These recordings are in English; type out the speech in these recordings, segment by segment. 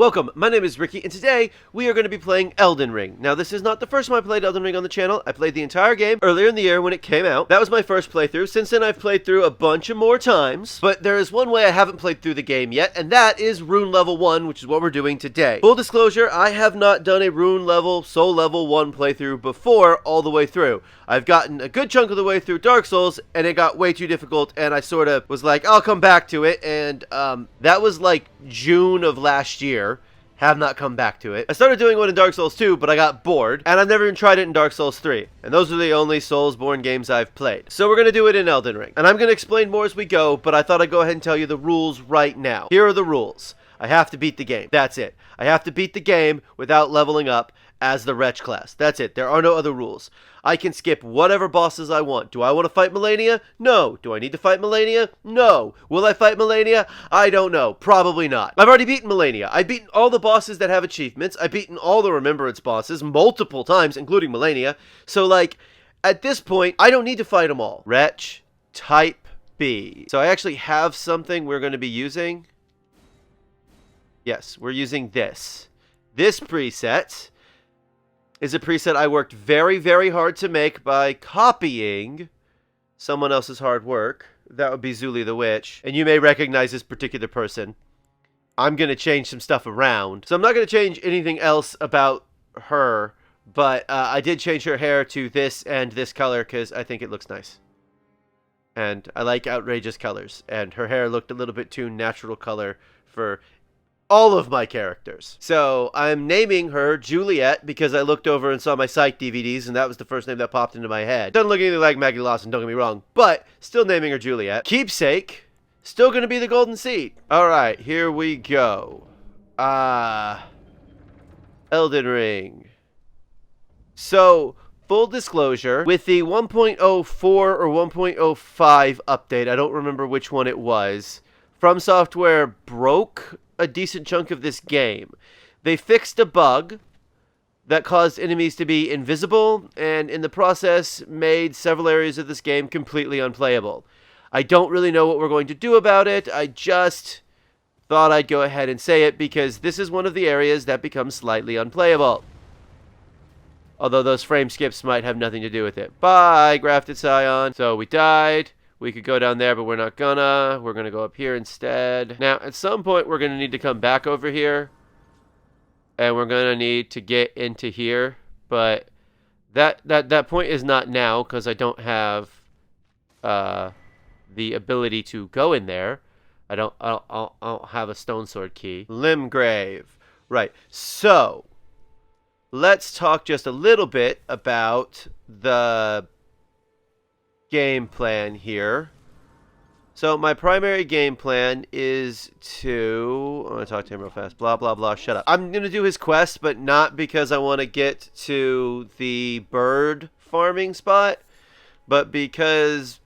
Welcome, my name is Ricky, and today we are going to be playing Elden Ring. Now, this is not the first time I played Elden Ring on the channel. I played the entire game earlier in the year when it came out. That was my first playthrough. Since then, I've played through a bunch of more times, but there is one way I haven't played through the game yet, and that is Rune Level 1, which is what we're doing today. Full disclosure, I have not done a Rune Level, Soul Level 1 playthrough before all the way through. I've gotten a good chunk of the way through Dark Souls, and it got way too difficult, and I sort of was like, I'll come back to it, and that was like June of last year. Have not come back to it. I started doing one in Dark Souls 2, but I got bored, and I've never even tried it in Dark Souls 3. And those are the only Soulsborne games I've played. So we're going to do it in Elden Ring. And I'm going to explain more as we go, but I thought I'd go ahead and tell you the rules right now. Here are the rules. I have to beat the game. That's it. I have to beat the game without leveling up as the Wretch class. That's it. There are no other rules. I can skip whatever bosses I want. Do I want to fight Melania? No. Do I need to fight Melania? No. Will I fight Melania? I don't know. Probably not. I've already beaten Melania. I've beaten all the bosses that have achievements. I've beaten all the Remembrance bosses multiple times, including Melania. So, like, at this point, I don't need to fight them all. Wretch, type B. So I actually have something we're going to be using. Yes, we're using this. This preset is a preset I worked very, very hard to make by copying someone else's hard work. That would be Zuli the Witch. And you may recognize this particular person. I'm going to change some stuff around. So I'm not going to change anything else about her, but I did change her hair to this and this color because I think it looks nice. And I like outrageous colors. And her hair looked a little bit too natural color for all of my characters. So I'm naming her Juliet because I looked over and saw my Psych DVDs and that was the first name that popped into my head. Doesn't look anything like Maggie Lawson, don't get me wrong, but still naming her Juliet. Keepsake, still gonna be the Golden Seed. Alright, here we go. Elden Ring. So, full disclosure, with the 1.04 or 1.05 update, I don't remember which one it was, From Software broke a decent chunk of this game. They fixed a bug that caused enemies to be invisible, and in the process made several areas of this game completely unplayable. I don't really know what we're going to do about it. I just thought I'd go ahead and say it because this is one of the areas that becomes slightly unplayable. Although those frame skips might have nothing to do with it. Bye, Grafted Scion. So we died. We could go down there, but we're not gonna. We're gonna go up here instead. Now, at some point, we're gonna need to come back over here. And we're gonna need to get into here. But that point is not now, because I don't have the ability to go in there. I don't have a stone sword key. Limgrave. Right. So, let's talk just a little bit about the game plan here. So my primary game plan is to... I'm going to talk to him real fast. Blah, blah, blah. Shut up. I'm going to do his quest, but not because I want to get to the bird farming spot, but because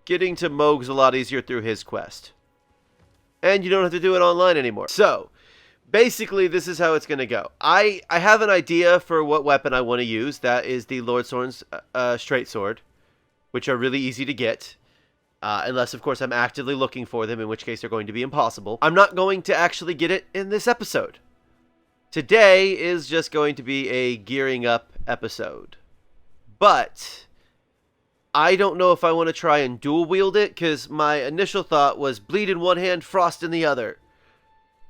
getting to Mohg's a lot easier through his quest. And you don't have to do it online anymore. So, basically, this is how it's going to go. I have an idea for what weapon I want to use. That is the Lord Sorn's straight sword, which are really easy to get, unless, of course, I'm actively looking for them, in which case they're going to be impossible. I'm not going to actually get it in this episode. Today is just going to be a gearing up episode. But I don't know if I want to try and dual wield it, because my initial thought was bleed in one hand, frost in the other.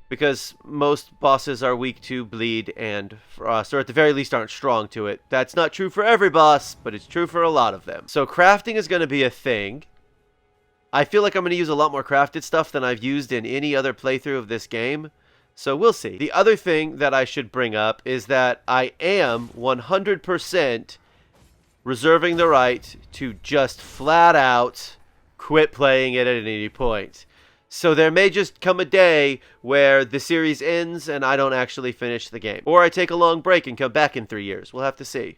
Because most bosses are weak to bleed and frost, or at the very least aren't strong to it. That's not true for every boss, but it's true for a lot of them. So crafting is going to be a thing. I feel like I'm going to use a lot more crafted stuff than I've used in any other playthrough of this game. So we'll see. The other thing that I should bring up is that I am 100% reserving the right to just flat out quit playing it at any point. So there may just come a day where the series ends and I don't actually finish the game. Or I take a long break and come back in 3 years. We'll have to see.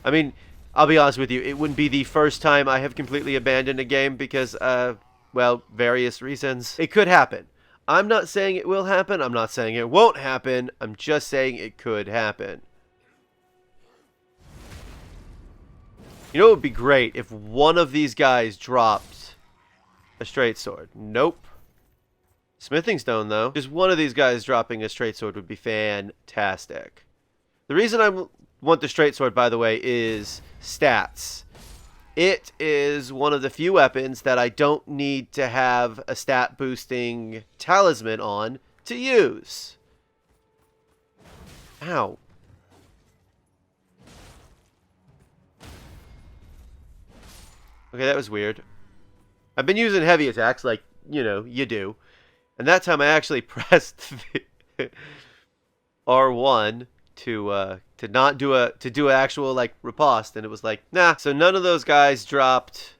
I mean, I'll be honest with you. It wouldn't be the first time I have completely abandoned a game because, well, various reasons. It could happen. I'm not saying it will happen. I'm not saying it won't happen. I'm just saying it could happen. You know what would be great if one of these guys dropped a straight sword? Nope. Smithing stone, though. Just one of these guys dropping a straight sword would be fantastic. The reason I want the straight sword, by the way, is stats. It is one of the few weapons that I don't need to have a stat boosting talisman on to use. Ow. Okay, that was weird. I've been using heavy attacks like, you know, you do. And that time I actually pressed the R1 to not do an actual like riposte, and it was like, nah. So none of those guys dropped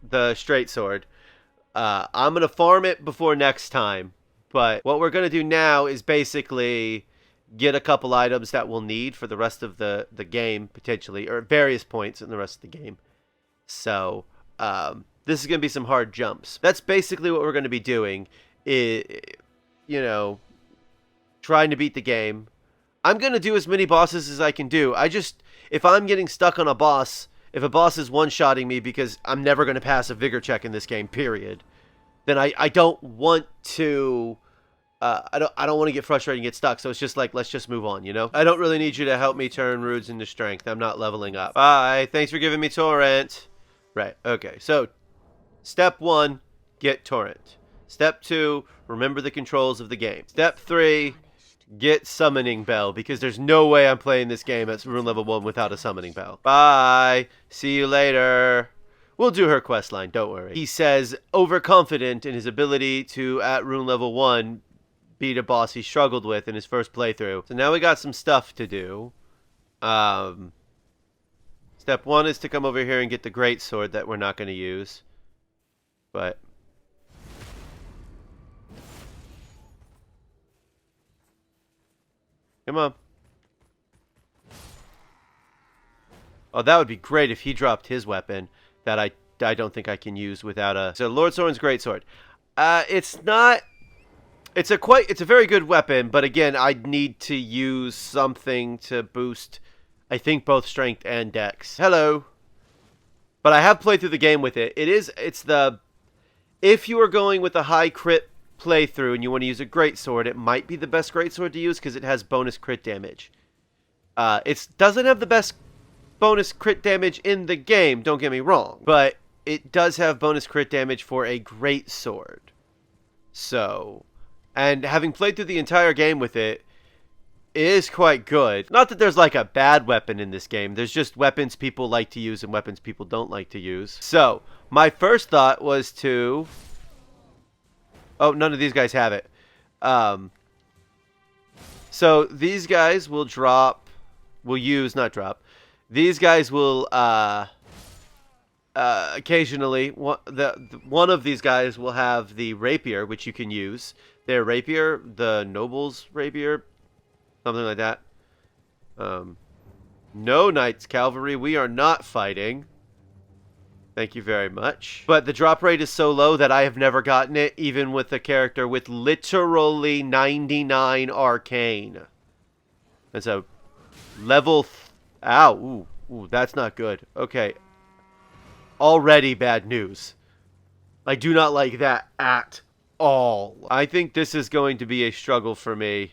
the straight sword. I'm gonna farm it before next time, but what we're gonna do now is basically get a couple items that we'll need for the rest of the game, potentially, or at various points in the rest of the game. So this is gonna be some hard jumps. That's basically what we're gonna be doing. You know, trying to beat the game. I'm going to do as many bosses as I can do. If I'm getting stuck on a boss, if a boss is one-shotting me because I'm never going to pass a vigor check in this game, period, then I don't want to, I don't want to get frustrated and get stuck. So it's just like, let's just move on, you know? I don't really need you to help me turn runes into strength. I'm not leveling up. Bye. Thanks for giving me torrent. Right. Okay. So step 1, get torrent. Step 2, remember the controls of the game. Step 3, get summoning bell, because there's no way I'm playing this game at Rune Level 1 without a summoning bell. Bye. See you later. We'll do her quest line, don't worry. He says, overconfident in his ability to, at Rune Level 1, beat a boss he struggled with in his first playthrough. So now we got some stuff to do. Step 1 is to come over here and get the great sword that we're not going to use. But come on. Oh, that would be great if he dropped his weapon that I don't think I can use without a... So Lord Soren's greatsword. It's not... It's a very good weapon, but again, I'd need to use something to boost, I think, both strength and dex. Hello. But I have played through the game with it. If you are going with a high crit playthrough and you want to use a greatsword, it might be the best greatsword to use because it has bonus crit damage. It doesn't have the best bonus crit damage in the game, don't get me wrong, but it does have bonus crit damage for a greatsword. So, and having played through the entire game with it, it is quite good. Not that there's like a bad weapon in this game. There's just weapons people like to use and weapons people don't like to use. So, my first thought was to... Oh, none of these guys have it. So these guys will These guys will occasionally, one of these guys will have the rapier, which you can use. Their rapier, the noble's rapier, something like that. No Knights Cavalry, we are not fighting. Thank you very much. But the drop rate is so low that I have never gotten it, even with a character with literally 99 arcane. That's a level... Ow. Ooh, that's not good. Okay. Already bad news. I do not like that at all. I think this is going to be a struggle for me.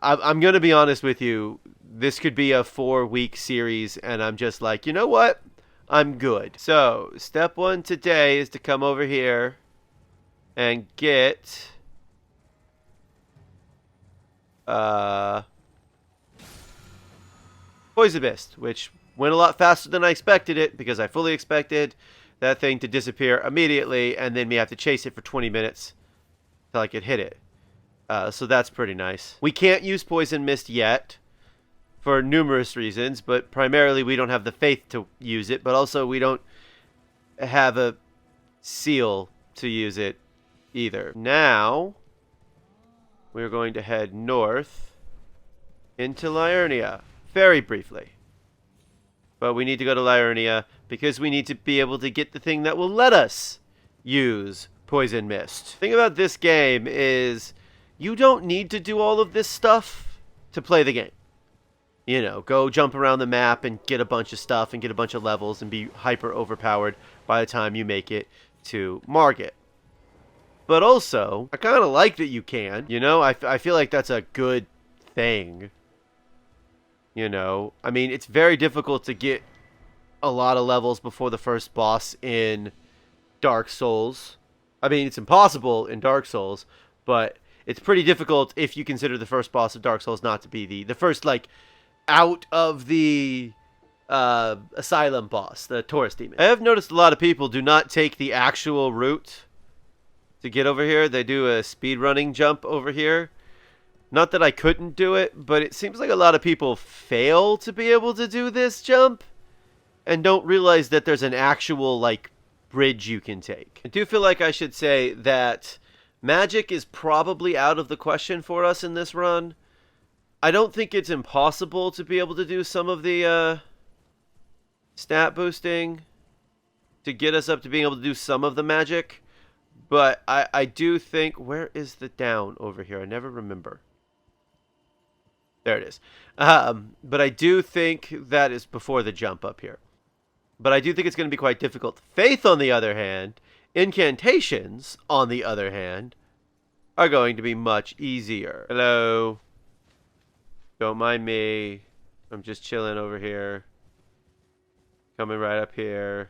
I'm going to be honest with you. This could be a 4-week series, and I'm just like, you know what? I'm good. So, step 1 today is to come over here and get Poison Mist, which went a lot faster than I expected it, because I fully expected that thing to disappear immediately and then me have to chase it for 20 minutes till I could hit it. So that's pretty nice. We can't use Poison Mist yet, for numerous reasons, but primarily we don't have the faith to use it, but also we don't have a seal to use it either. Now, we're going to head north into Liurnia, very briefly. But we need to go to Liurnia because we need to be able to get the thing that will let us use Poison Mist. The thing about this game is you don't need to do all of this stuff to play the game. You know, go jump around the map and get a bunch of stuff and get a bunch of levels and be hyper overpowered by the time you make it to Margit. But also, I kind of like that you can. You know, I feel like that's a good thing. You know, I mean, it's very difficult to get a lot of levels before the first boss in Dark Souls. I mean, it's impossible in Dark Souls, but it's pretty difficult if you consider the first boss of Dark Souls not to be the first, like, out of the asylum boss, the Taurus demon. I have noticed a lot of people do not take the actual route to get over here. They do a speedrunning jump over here. Not that I couldn't do it, but it seems like a lot of people fail to be able to do this jump and don't realize that there's an actual, like, bridge you can take. I do feel like I should say that magic is probably out of the question for us in this run. I don't think it's impossible to be able to do some of the stat boosting to get us up to being able to do some of the magic. But I do think... Where is the down over here? I never remember. There it is. But I do think that is before the jump up here. But I do think it's going to be quite difficult. Faith, on the other hand, incantations, on the other hand, are going to be much easier. Hello. Don't mind me. I'm just chilling over here. Coming right up here.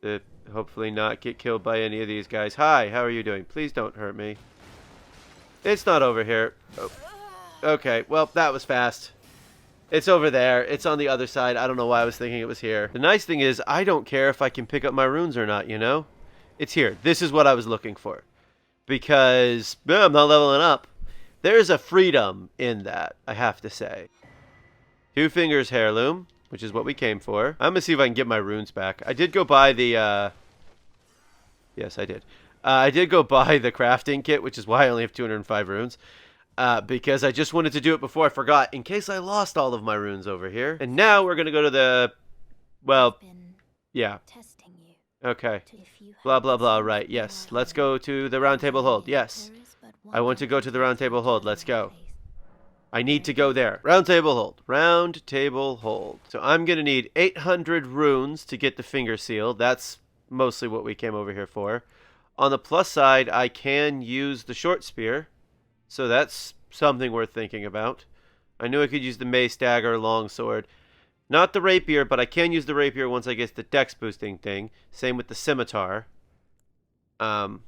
To hopefully not get killed by any of these guys. Hi, how are you doing? Please don't hurt me. It's not over here. Oh. Okay, well, that was fast. It's over there. It's on the other side. I don't know why I was thinking it was here. The nice thing is, I don't care if I can pick up my runes or not, you know? It's here. This is what I was looking for. Because, I'm not leveling up. There's a freedom in that, I have to say. 2 Fingers Heirloom, which is what we came for. I'm going to see if I can get my runes back. I did go buy the, Yes, I did. I did go buy the crafting kit, which is why I only have 205 runes. Because I just wanted to do it before I forgot, in case I lost all of my runes over here. And now we're going to go to the... Well, yeah. Okay. Blah, blah, blah. Right, yes. Let's go to the round table hold. Yes. I want to go to the round table hold. Let's go. I need to go there. Round table hold. Round table hold. So I'm going to need 800 runes to get the finger seal. That's mostly what we came over here for. On the plus side, I can use the short spear. So that's something worth thinking about. I knew I could use the mace, dagger, longsword. Not the rapier, but I can use the rapier once I get the dex boosting thing. Same with the scimitar. And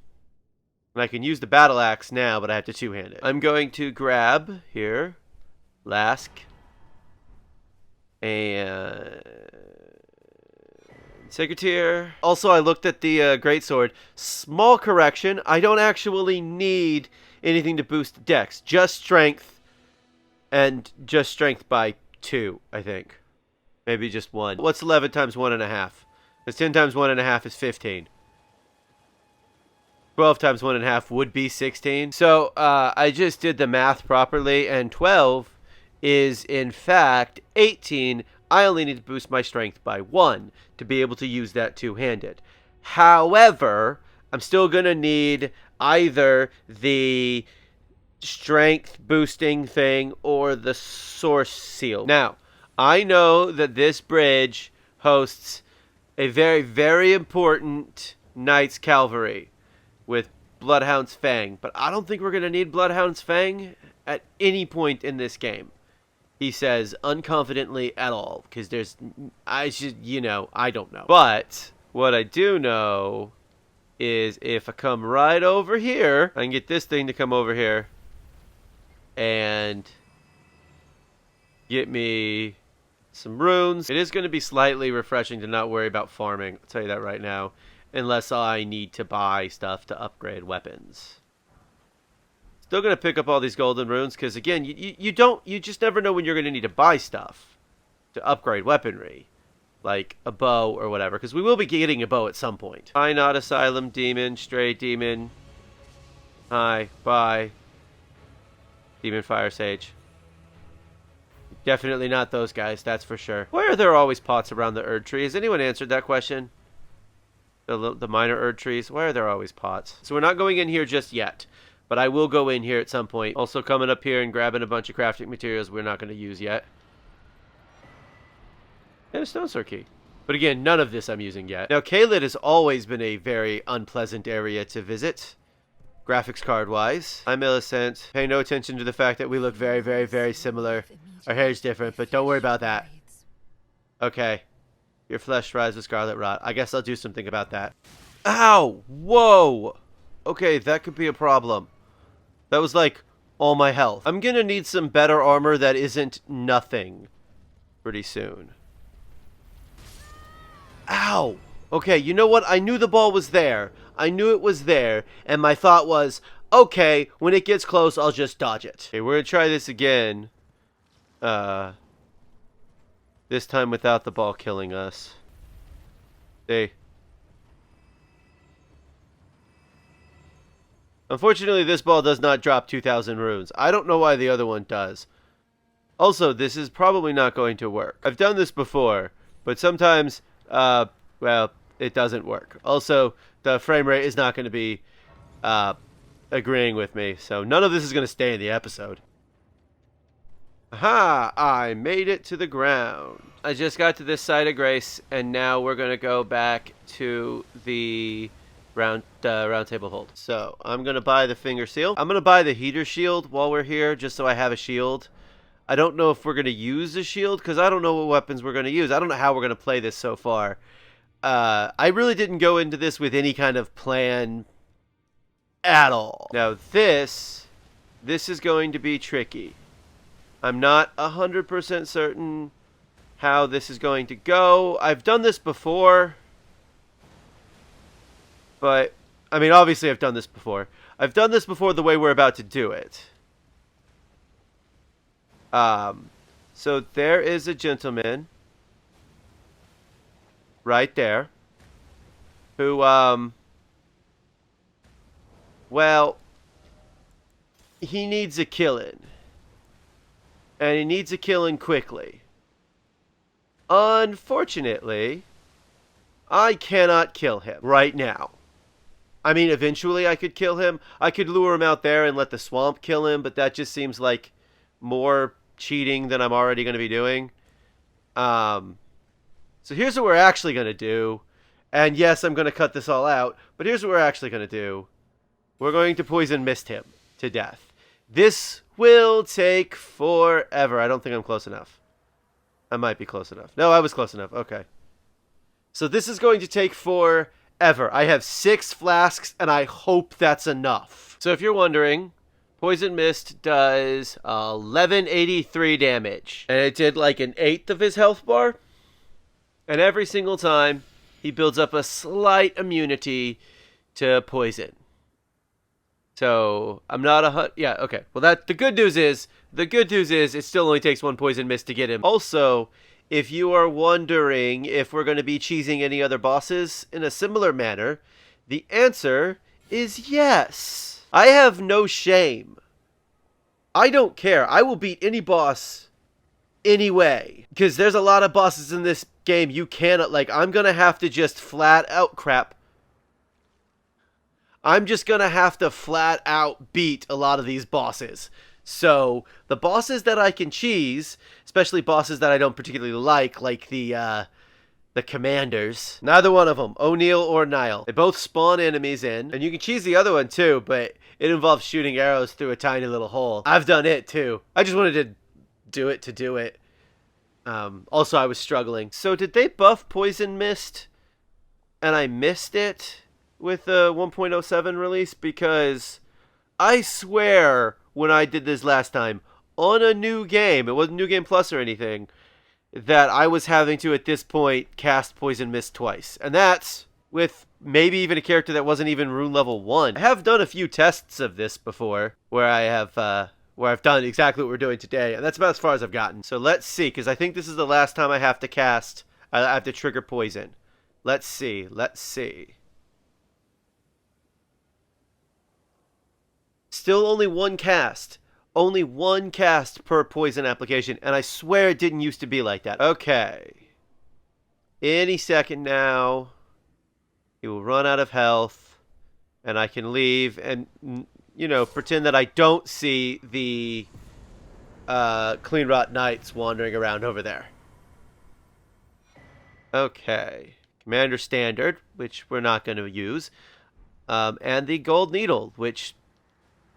I can use the battle axe now, but I have to two-hand it. I'm going to grab here, Lask, and Secretaire. Also, I looked at the greatsword. Small correction. I don't actually need anything to boost dex. Just strength, and just strength by 2, I think. Maybe just 1. What's 11 times 1.5? Because 10 times 1.5 is 15. 12 times 1.5 would be 16. So, I just did the math properly, and 12 is, in fact, 18. I only need to boost my strength by 1 to be able to use that two-handed. However, I'm still going to need either the strength boosting thing or the source seal. Now, I know that this bridge hosts a very, very important Knight's Cavalry with Bloodhound's Fang, but I don't think we're going to need Bloodhound's Fang at any point in this game. He says unconfidently at all, because there's, I don't know. But what I do know is if I come right over here, I can get this thing to come over here and get me some runes. It is going to be slightly refreshing to not worry about farming, I'll tell you that right now, unless I need to buy stuff to upgrade weapons. Still going to pick up all these golden runes, because again, you just never know when you're going to need to buy stuff to upgrade weaponry. Like a bow or whatever, because we will be getting a bow at some point. Hi, not asylum demon, stray demon. Hi, bye. Demon fire sage. Definitely not those guys, that's for sure. Why are there always pots around the Erd tree? Has anyone answered that question? The minor Erd trees, why are there always pots? So we're not going in here just yet, but I will go in here at some point. Also coming up here and grabbing a bunch of crafting materials we're not going to use yet. And a stone sword key. But again, none of this I'm using yet. Now, Caelid has always been a very unpleasant area to visit, graphics card-wise. I'm Millicent. Pay no attention to the fact that we look very, very, very similar. Our hair is different, but don't worry about that. Okay. Your flesh rise with scarlet rot. I guess I'll do something about that. Ow! Whoa! Okay, that could be a problem. That was like all my health. I'm gonna need some better armor that isn't nothing pretty soon. Ow! Okay, you know what? I knew the ball was there. I knew it was there, and my thought was, okay, when it gets close, I'll just dodge it. Okay, we're gonna try this again. This time without the ball killing us. See? Unfortunately, this ball does not drop 2,000 runes. I don't know why the other one does. Also, this is probably not going to work. I've done this before, but sometimes, well, it doesn't work. Also, the frame rate is not going to be agreeing with me, so none of this is going to stay in the episode. Aha! I made it to the ground. I just got to this side of grace, and now we're going to go back to the round table hold. So, I'm going to buy the finger seal. I'm going to buy the heater shield while we're here, just so I have a shield. I don't know if we're going to use the shield, because I don't know what weapons we're going to use. I don't know how we're going to play this so far. I really didn't go into this with any kind of plan at all. Now, this is going to be tricky. I'm not 100% certain how this is going to go. I've done this before. But, I mean, obviously I've done this before. I've done this before the way we're about to do it. So there is a gentleman right there who, well, he needs a killing. And he needs a killing quickly. Unfortunately, I cannot kill him right now. I mean, eventually I could kill him. I could lure him out there and let the swamp kill him, but that just seems like more cheating than I'm already going to be doing. So here's what we're actually going to do. And yes, I'm going to cut this all out, but here's what we're actually going to do. We're going to poison mist him to death. This will take forever. I don't think I'm close enough. I might be close enough. No, I was close enough. Okay. So this is going to take forever. I have 6 flasks, and I hope that's enough. So if you're wondering, Poison Mist does 1183 damage. And it did like 1/8 of his health bar. And every single time, he builds up a slight immunity to poison. So I'm not yeah, okay. Well, the good news is it still only takes 1 Poison Mist to get him. Also, if you are wondering if we're going to be cheesing any other bosses in a similar manner, the answer is yes. I have no shame. I don't care. I will beat any boss anyway. Because there's a lot of bosses in this game you cannot, like, I'm going to have to just flat out crap. I'm just going to have to flat out beat a lot of these bosses. So, the bosses that I can cheese, especially bosses that I don't particularly like the commanders, neither one of them, O'Neill or Nile. They both spawn enemies in, and you can cheese the other one too, but it involves shooting arrows through a tiny little hole. I've done it too. I just wanted to do it. Also, I was struggling. So, did they buff Poison Mist, and I missed it with the 1.07 release? Because I swear when I did this last time on a new game, it wasn't New Game Plus or anything, that I was having to at this point cast Poison Mist twice. And that's with maybe even a character that wasn't even Rune Level 1. I have done a few tests of this before where I've done exactly what we're doing today, and that's about as far as I've gotten. So let's see, because I think this is the last time I have to cast, I have to trigger poison. Let's see. Still only 1 cast. Only 1 cast per poison application, and I swear it didn't used to be like that. Okay. Any second now, he will run out of health, and I can leave and, you know, pretend that I don't see the Clean Rot Knights wandering around over there. Okay. Commander Standard, which we're not going to use. And the Gold Needle, which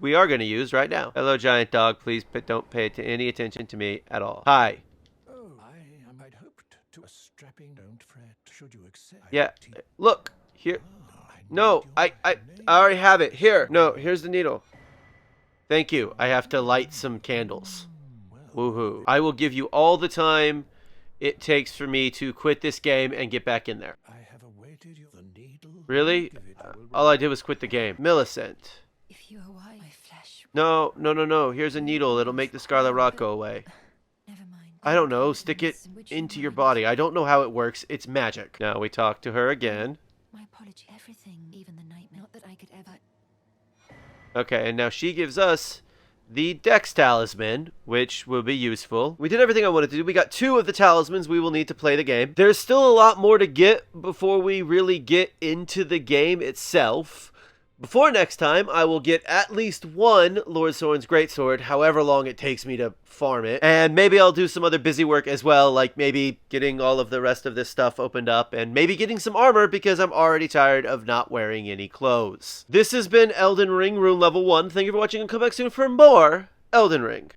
we are going to use right now. Hello, giant dog. Please don't pay any attention to me at all. Hi. Oh, I'd hoped to a strapping. Don't fret. Should you accept? Yeah. Look here. No, I already have it. Here. No, here's the needle. Thank you. I have to light some candles. Woohoo. I will give you all the time it takes for me to quit this game and get back in there. I have awaited the needle. Really? All I did was quit the game. Millicent. If you are wise, my flesh. No. Here's a needle. It'll make the Scarlet Rot go away. Never mind. I don't know. Stick it into your body. I don't know how it works. It's magic. Now we talk to her again. My apology. Everything, even the nightmare. Not that I could ever. Okay, and now she gives us the Dex Talisman, which will be useful. We did everything I wanted to do. We got 2 of the talismans we will need to play the game. There's still a lot more to get before we really get into the game itself. Before next time, I will get at least 1 Lord Sorin's Greatsword, however long it takes me to farm it. And maybe I'll do some other busy work as well, like maybe getting all of the rest of this stuff opened up, and maybe getting some armor because I'm already tired of not wearing any clothes. This has been Elden Ring, Rune Level 1. Thank you for watching, and come back soon for more Elden Ring.